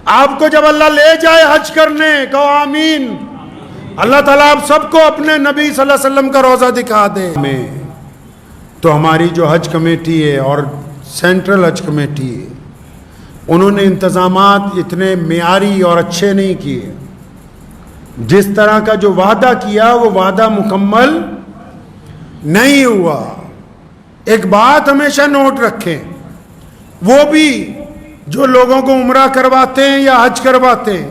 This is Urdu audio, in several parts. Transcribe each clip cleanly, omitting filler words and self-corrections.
آپ کو جب اللہ لے جائے حج کرنے، کہو آمین۔ اللہ تعالیٰ آپ سب کو اپنے نبی صلی اللہ علیہ وسلم کا روضہ دکھا دے۔ تو ہماری جو حج کمیٹی ہے اور سینٹرل حج کمیٹی ہے، انہوں نے انتظامات اتنے معیاری اور اچھے نہیں کیے۔ جس طرح کا جو وعدہ کیا وہ وعدہ مکمل نہیں ہوا۔ ایک بات ہمیشہ نوٹ رکھیں، وہ بھی جو لوگوں کو عمرہ کرواتے ہیں یا حج کرواتے ہیں،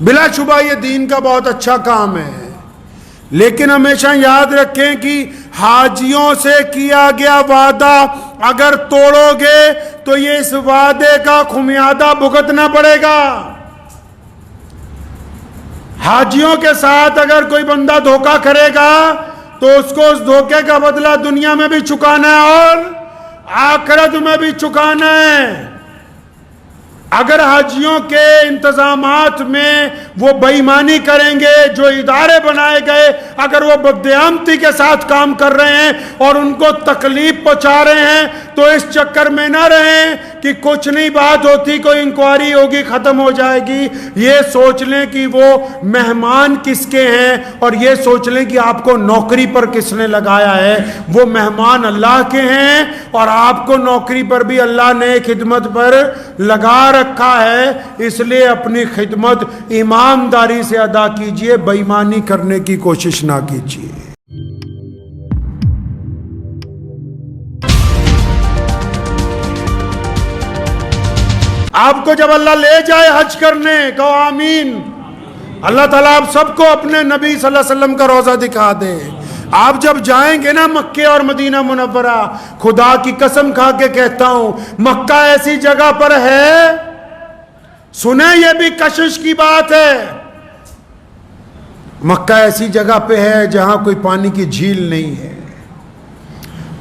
بلا شبہ یہ دین کا بہت اچھا کام ہے، لیکن ہمیشہ یاد رکھیں کہ حاجیوں سے کیا گیا وعدہ اگر توڑو گے تو یہ اس وعدے کا خمیادہ بھگتنا پڑے گا۔ حاجیوں کے ساتھ اگر کوئی بندہ دھوکہ کرے گا تو اس کو اس دھوکے کا بدلہ دنیا میں بھی چکانا ہے اور آخرت میں بھی چکانا ہے۔ اگر حاجیوں کے انتظامات میں وہ بے ایمانی کریں گے، جو ادارے بنائے گئے اگر وہ بدقیامتی کے ساتھ کام کر رہے ہیں اور ان کو تکلیف پہنچا رہے ہیں، تو اس چکر میں نہ رہیں کہ کچھ نہیں بات ہوتی، کوئی انکوائری ہوگی ختم ہو جائے گی۔ یہ سوچ لیں کہ وہ مہمان کس کے ہیں، اور یہ سوچ لیں کہ آپ کو نوکری پر کس نے لگایا ہے۔ وہ مہمان اللہ کے ہیں اور آپ کو نوکری پر بھی اللہ نے خدمت پر لگا رکھا ہے، اس لیے اپنی خدمت ایمانداری سے ادا کیجئے، بے ایمانی کرنے کی کوشش نہ کیجئے۔ آپ کو جب اللہ لے جائے حج کرنے، کہو آمین۔ اللہ تعالیٰ آپ سب کو اپنے نبی صلی اللہ علیہ وسلم کا روضہ دکھا دے۔ آپ جب جائیں گے نا مکہ اور مدینہ منورہ، خدا کی قسم کھا کے کہتا ہوں، مکہ ایسی جگہ پر ہے، سنیں یہ بھی کشش کی بات ہے، مکہ ایسی جگہ پہ ہے جہاں کوئی پانی کی جھیل نہیں ہے۔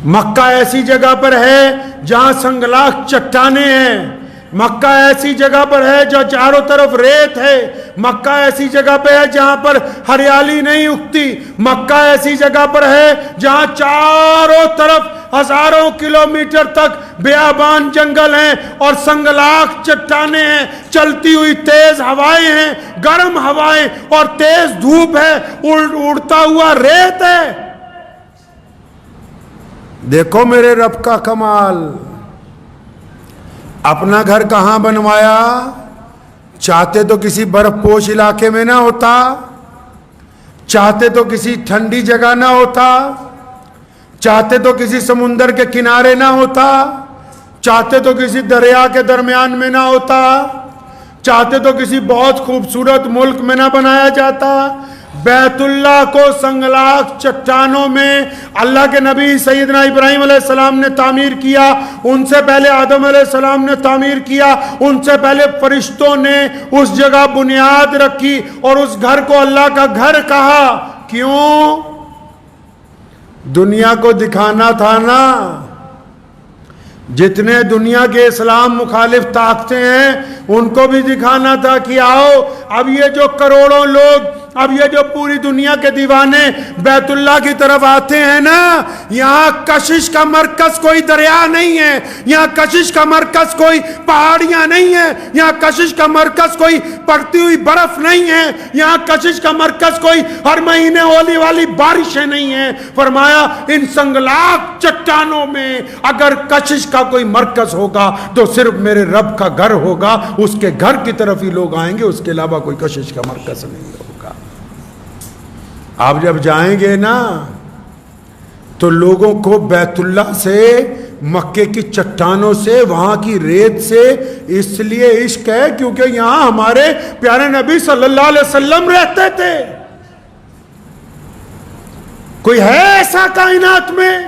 مکہ ایسی جگہ پر ہے جہاں سنگلاخ چٹانیں ہیں۔ مکہ ایسی جگہ پر ہے جو چاروں طرف ریت ہے۔ مکہ ایسی جگہ پہ ہے جہاں پر ہریالی نہیں اگتی۔ مکہ ایسی جگہ پر ہے جہاں چاروں طرف ہزاروں کلومیٹر تک بیابان جنگل ہیں اور سنگلاخ چٹانیں ہیں، چلتی ہوئی تیز ہوائیں ہیں، گرم ہوائیں اور تیز دھوپ ہے، اڑتا ہوا ریت ہے۔ دیکھو میرے رب کا کمال۔ اپنا گھر کہاں بنوایا؟ چاہتے تو کسی برف پوش علاقے میں نہ ہوتا، چاہتے تو کسی ٹھنڈی جگہ نہ ہوتا، چاہتے تو کسی سمندر کے کنارے نہ ہوتا، چاہتے تو کسی دریا کے درمیان میں نہ ہوتا، چاہتے تو کسی بہت خوبصورت ملک میں نہ بنایا جاتا۔ بیت اللہ کو سنگلاخ چٹانوں میں اللہ کے نبی سیدنا ابراہیم علیہ السلام نے تعمیر کیا، ان سے پہلے آدم علیہ السلام نے تعمیر کیا، ان سے پہلے فرشتوں نے اس جگہ بنیاد رکھی اور اس گھر کو اللہ کا گھر کہا۔ کیوں؟ دنیا کو دکھانا تھا نا، جتنے دنیا کے اسلام مخالف طاقتیں ہیں ان کو بھی دکھانا تھا کہ آؤ اب یہ جو کروڑوں لوگ، اب یہ جو پوری دنیا کے دیوانے بیت اللہ کی طرف آتے ہیں نا، یہاں کشش کا مرکز کوئی دریا نہیں ہے، یہاں کشش کا مرکز کوئی پہاڑیاں نہیں ہیں، یہاں کشش کا مرکز کوئی پڑتی ہوئی برف نہیں ہے، یہاں کشش کا مرکز کوئی ہر مہینے ہونے والی بارشیں نہیں ہیں۔ فرمایا ان سنگلاخ چٹانوں میں اگر کشش کا کوئی مرکز ہوگا تو صرف میرے رب کا گھر ہوگا، اس کے گھر کی طرف ہی لوگ آئیں گے، اس کے علاوہ کوئی کشش کا مرکز نہیں ہوگا۔ آپ جب جائیں گے نا تو لوگوں کو بیت اللہ سے، مکے کی چٹانوں سے، وہاں کی ریت سے اس لیے عشق ہے کیونکہ یہاں ہمارے پیارے نبی صلی اللہ علیہ وسلم رہتے تھے۔ کوئی ہے ایسا کائنات میں؟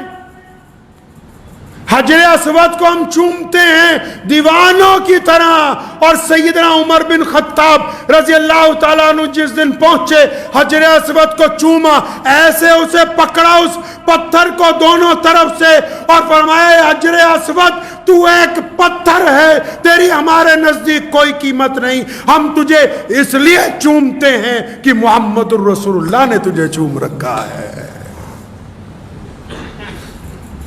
حجر اسود کو ہم چومتے ہیں دیوانوں کی طرح، اور سیدنا عمر بن خطاب رضی اللہ تعالیٰ عنہ جس دن پہنچے حجر اسود کو چوما، ایسے اسے پکڑا اس پتھر کو دونوں طرف سے اور فرمایا حجر اسود تو ایک پتھر ہے، تیری ہمارے نزدیک کوئی قیمت نہیں، ہم تجھے اس لیے چومتے ہیں کہ محمد الرسول اللہ نے تجھے چوم رکھا ہے۔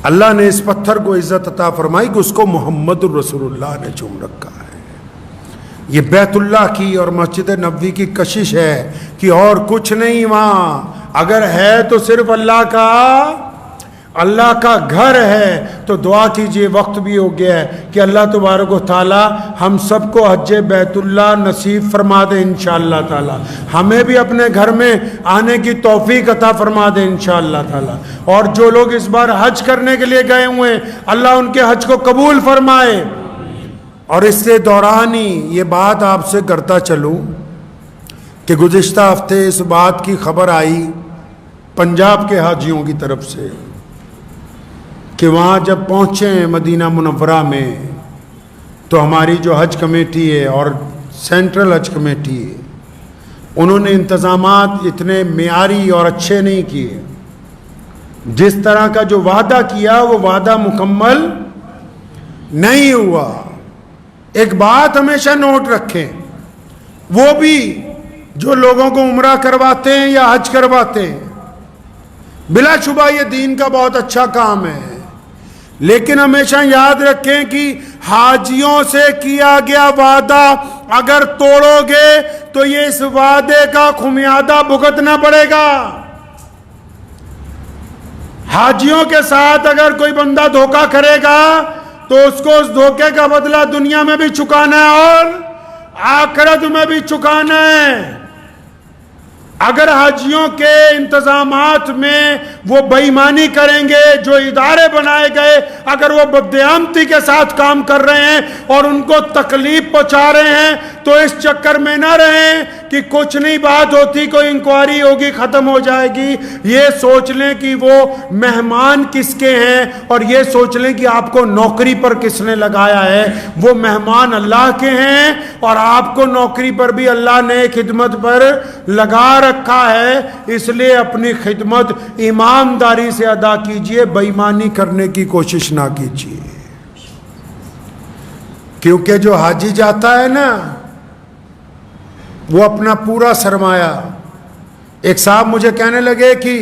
اللہ نے اس پتھر کو عزت عطا فرمائی کہ اس کو محمد الرسول اللہ نے چوم رکھا ہے۔ یہ بیت اللہ کی اور مسجد نبوی کی کشش ہے کہ اور کچھ نہیں وہاں، اگر ہے تو صرف اللہ کا گھر ہے۔ تو دعا کیجئے، وقت بھی ہو گیا ہے، کہ اللہ تبارک و تعالی ہم سب کو حج بیت اللہ نصیب فرما دے انشاءاللہ تعالی، ہمیں بھی اپنے گھر میں آنے کی توفیق عطا فرما دے انشاءاللہ تعالی، اور جو لوگ اس بار حج کرنے کے لیے گئے ہوئے ہیں اللہ ان کے حج کو قبول فرمائے۔ اور اس سے دوران ہی یہ بات آپ سے کرتا چلوں کہ گزشتہ ہفتے اس بات کی خبر آئی پنجاب کے حاجیوں کی طرف سے کہ وہاں جب پہنچے ہیں مدینہ منورہ میں تو ہماری جو حج کمیٹی ہے اور سینٹرل حج کمیٹی ہے انہوں نے انتظامات اتنے معیاری اور اچھے نہیں کیے، جس طرح کا جو وعدہ کیا وہ وعدہ مکمل نہیں ہوا۔ ایک بات ہمیشہ نوٹ رکھیں، وہ بھی جو لوگوں کو عمرہ کرواتے ہیں یا حج کرواتے ہیں، بلا شبہ یہ دین کا بہت اچھا کام ہے، لیکن ہمیشہ یاد رکھیں کہ حاجیوں سے کیا گیا وعدہ اگر توڑو گے تو یہ اس وعدے کا خمیازہ بھگتنا پڑے گا۔ حاجیوں کے ساتھ اگر کوئی بندہ دھوکہ کرے گا تو اس کو اس دھوکے کا بدلہ دنیا میں بھی چکانا ہے اور آخرت میں بھی چکانا ہے۔ اگر حاجیوں کے انتظامات میں وہ بے ایمانی کریں گے، جو ادارے بنائے گئے اگر وہ بدقیامتی کے ساتھ کام کر رہے ہیں اور ان کو تکلیف پہنچا رہے ہیں تو اس چکر میں نہ رہیں کہ کچھ نہیں بات ہوتی، کوئی انکوائری ہوگی ختم ہو جائے گی۔ یہ سوچ لیں کہ وہ مہمان کس کے ہیں، اور یہ سوچ لیں کہ آپ کو نوکری پر کس نے لگایا ہے۔ وہ مہمان اللہ کے ہیں اور آپ کو نوکری پر بھی اللہ نے خدمت پر لگا رکھا ہے، اس لیے اپنی خدمت ایمانداری سے ادا کیجئے، بے ایمانی کرنے کی کوشش نہ کیجئے۔ کیونکہ جو حاجی جاتا ہے نا وہ اپنا پورا سرمایہ، ایک صاحب مجھے کہنے لگے کہ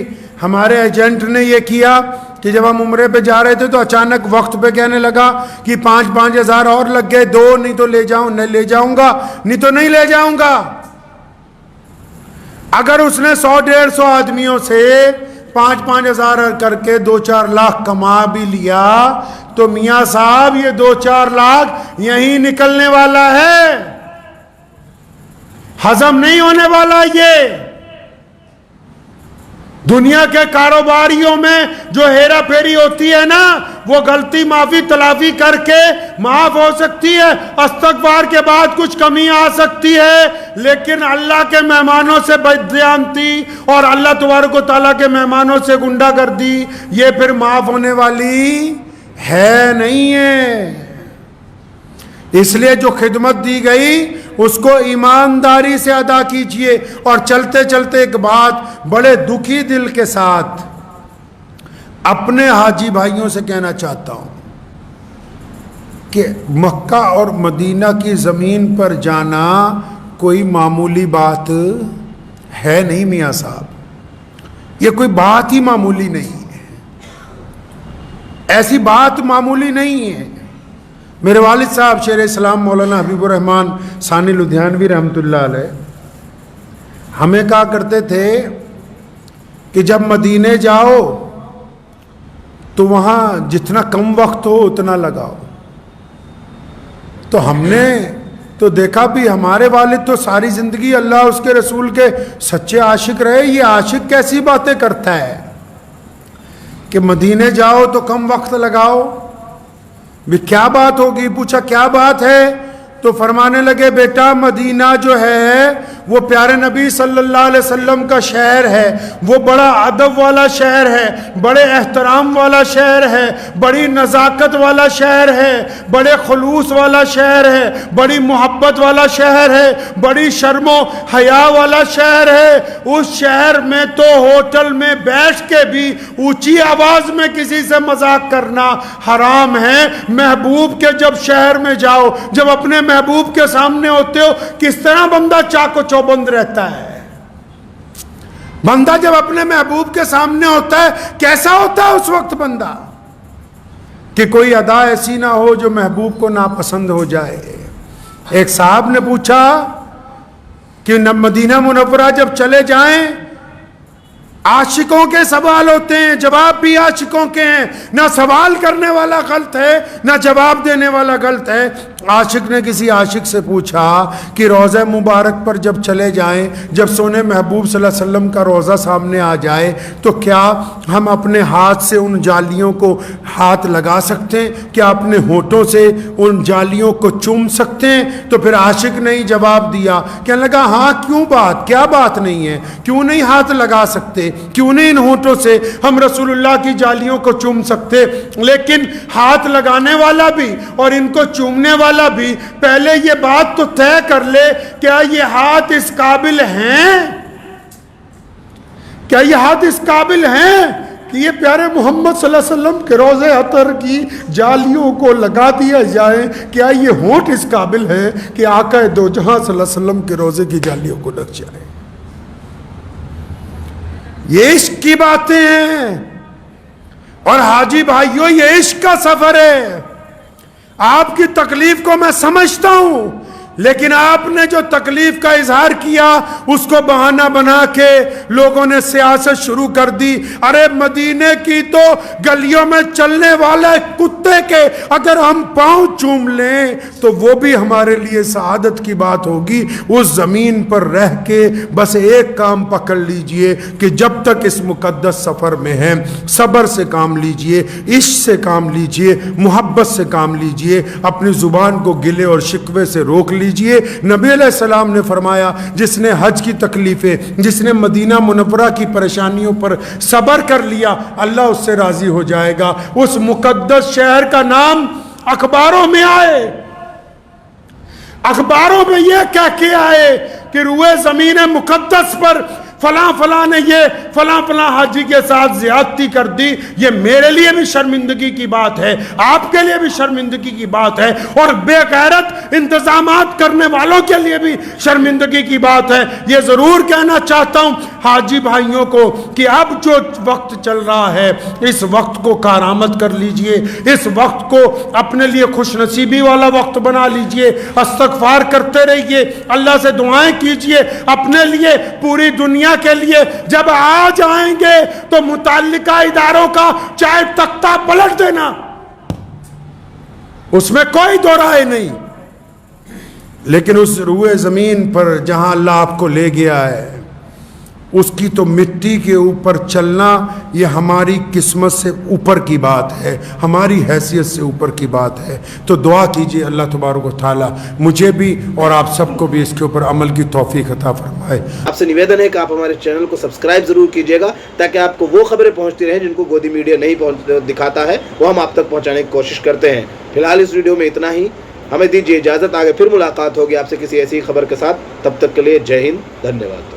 ہمارے ایجنٹ نے یہ کیا کہ جب ہم عمرے پہ جا رہے تھے تو اچانک وقت پہ کہنے لگا کہ 5,000 ہزار اور لگ گئے، 2 نہیں تو لے جاؤں گا نہیں تو نہیں لے جاؤں گا۔ اگر اس نے 100-150 آدمیوں سے 5,000 ہزار کر کے 2-4 لاکھ کما بھی لیا تو میاں صاحب یہ 2-4 لاکھ یہیں نکلنے والا ہے، ہضم نہیں ہونے والا۔ یہ دنیا کے کاروباریوں میں جو ہیرا پھیری ہوتی ہے نا، وہ غلطی معافی تلافی کر کے معاف ہو سکتی ہے، استغفار کے بعد کچھ کمی آ سکتی ہے، لیکن اللہ کے مہمانوں سے بددیانتی اور اللہ تبارک و تعالیٰ کے مہمانوں سے گنڈا گردی یہ پھر معاف ہونے والی ہے نہیں ہے۔ اس لیے جو خدمت دی گئی اس کو ایمانداری سے ادا کیجئے۔ اور چلتے چلتے ایک بات بڑے دکھی دل کے ساتھ اپنے حاجی بھائیوں سے کہنا چاہتا ہوں کہ مکہ اور مدینہ کی زمین پر جانا کوئی معمولی بات ہے نہیں میاں صاحب، یہ کوئی بات ہی معمولی نہیں ہے، ایسی بات معمولی نہیں ہے۔ میرے والد صاحب شیر اسلام مولانا حبیب الرحمن ثانی لدھیانوی رحمۃ اللہ علیہ ہمیں کہا کرتے تھے کہ جب مدینے جاؤ تو وہاں جتنا کم وقت ہو اتنا لگاؤ۔ تو ہم نے تو دیکھا بھی، ہمارے والد تو ساری زندگی اللہ اس کے رسول کے سچے عاشق رہے، یہ عاشق کیسی باتیں کرتا ہے کہ مدینے جاؤ تو کم وقت لگاؤ۔ بھی کیا بات ہوگی؟ پوچھا کیا بات ہے؟ تو فرمانے لگے بیٹا مدینہ جو ہے وہ پیارے نبی صلی اللہ علیہ وسلم کا شہر ہے، وہ بڑا ادب والا شہر ہے، بڑے احترام والا شہر ہے، بڑی نزاکت والا شہر ہے، بڑے خلوص والا شہر ہے، بڑی محبت والا شہر ہے، بڑی شرم و حیا والا شہر ہے۔ اس شہر میں تو ہوٹل میں بیٹھ کے بھی اونچی آواز میں کسی سے مذاق کرنا حرام ہے۔ محبوب کے جب شہر میں جاؤ، جب اپنے محبوب کے سامنے ہوتے ہو، کس طرح بندہ چاق و چوبند رہتا ہے؟ بندہ جب اپنے محبوب کے سامنے ہوتا ہے کیسا ہوتا ہے اس وقت بندہ؟ کہ کوئی ادا ایسی نہ ہو جو محبوب کو ناپسند ہو جائے۔ ایک صاحب نے پوچھا کہ مدینہ منورہ جب چلے جائیں عاشقوں کے سوال ہوتے ہیں، جواب بھی عاشقوں کے ہیں، نہ سوال کرنے والا غلط ہے نہ جواب دینے والا غلط ہے۔ عاشق نے کسی عاشق سے پوچھا کہ روضہ مبارک پر جب چلے جائیں، جب سونے محبوب صلی اللہ علیہ وسلم کا روضہ سامنے آ جائے تو کیا ہم اپنے ہاتھ سے ان جالیوں کو ہاتھ لگا سکتے ہیں؟ کیا اپنے ہونٹوں سے ان جالیوں کو چوم سکتے ہیں؟ تو پھر عاشق نے ہی جواب دیا، کہنے لگا ہاں کیوں بات، کیا بات نہیں ہے، کیوں نہیں ہاتھ لگا سکتے، کیوں نہیں ان ہونٹوں سے ہم رسول اللہ کی جالیوں کو چوم سکتے؟ لیکن ہاتھ لگانے والا بھی اور ان کو چومنے والا بھی پہلے یہ بات تو طے کر لے، کیا یہ ہاتھ اس قابل ہیں، کیا یہ ہاتھ اس قابل ہیں کہ یہ پیارے محمد صلی اللہ علیہ وسلم کے روضے عطر کی جالیوں کو لگا دیا جائے؟ کیا یہ ہونٹ اس قابل ہے کہ آقا دو جہاں صلی اللہ علیہ وسلم کے روضے کی جالیوں کو لگ جائے؟ یہ عشق کی باتیں ہیں۔ اور حاجی بھائیوں، یہ عشق کا سفر ہے۔ آپ کی تکلیف کو میں سمجھتا ہوں، لیکن آپ نے جو تکلیف کا اظہار کیا اس کو بہانہ بنا کے لوگوں نے سیاست شروع کر دی۔ ارے مدینے کی تو گلیوں میں چلنے والے کتے کے اگر ہم پاؤں چوم لیں تو وہ بھی ہمارے لیے سعادت کی بات ہوگی۔ اس زمین پر رہ کے بس ایک کام پکڑ لیجئے کہ جب تک اس مقدس سفر میں ہیں صبر سے کام لیجئے، عشق سے کام لیجئے، محبت سے کام لیجئے، اپنی زبان کو گلے اور شکوے سے روک لیجئے۔ نبی علیہ السلام نے فرمایا جس نے حج کی تکلیفیں، جس نے مدینہ منورہ کی پریشانیوں پر صبر کر لیا، اللہ اس سے راضی ہو جائے گا۔ اس مقدس شہر کا نام اخباروں میں آئے، اخباروں میں یہ کہہ کے آئے کہ روئے زمین مقدس پر فلاں فلاں نے یہ فلاں فلاں حاجی کے ساتھ زیادتی کر دی۔ یہ میرے لیے بھی شرمندگی کی بات ہے، آپ کے لیے بھی شرمندگی کی بات ہے، اور بے غیرت انتظامات کرنے والوں کے لیے بھی شرمندگی کی بات ہے۔ یہ ضرور کہنا چاہتا ہوں حاجی بھائیوں کو کہ اب جو وقت چل رہا ہے اس وقت کو کارآمد کر لیجئے، اس وقت کو اپنے لیے خوش نصیبی والا وقت بنا لیجئے، استغفار کرتے رہیے، اللہ سے دعائیں کیجئے اپنے لیے، پوری دنیا کے لیے۔ جب آ جائیں گے تو متعلقہ اداروں کا چاہے تختہ پلٹ دینا، اس میں کوئی دو رائے نہیں، لیکن اس روئے زمین پر جہاں اللہ آپ کو لے گیا ہے اس کی تو مٹی کے اوپر چلنا یہ ہماری قسمت سے اوپر کی بات ہے، ہماری حیثیت سے اوپر کی بات ہے۔ تو دعا کیجئے اللہ تبارک و تعالی مجھے بھی اور آپ سب کو بھی اس کے اوپر عمل کی توفیق عطا فرمائے۔ آپ سے نویدن ہے کہ آپ ہمارے چینل کو سبسکرائب ضرور کیجئے گا تاکہ آپ کو وہ خبریں پہنچتی رہیں جن کو گودی میڈیا نہیں دکھاتا ہے، وہ ہم آپ تک پہنچانے کی کوشش کرتے ہیں۔ فی الحال اس ویڈیو میں اتنا ہی، ہمیں دیجیے اجازت، آگے پھر ملاقات ہوگی آپ سے کسی ایسی خبر کے ساتھ۔ تب تک کے لیے جے ہند، دھنیہ واد۔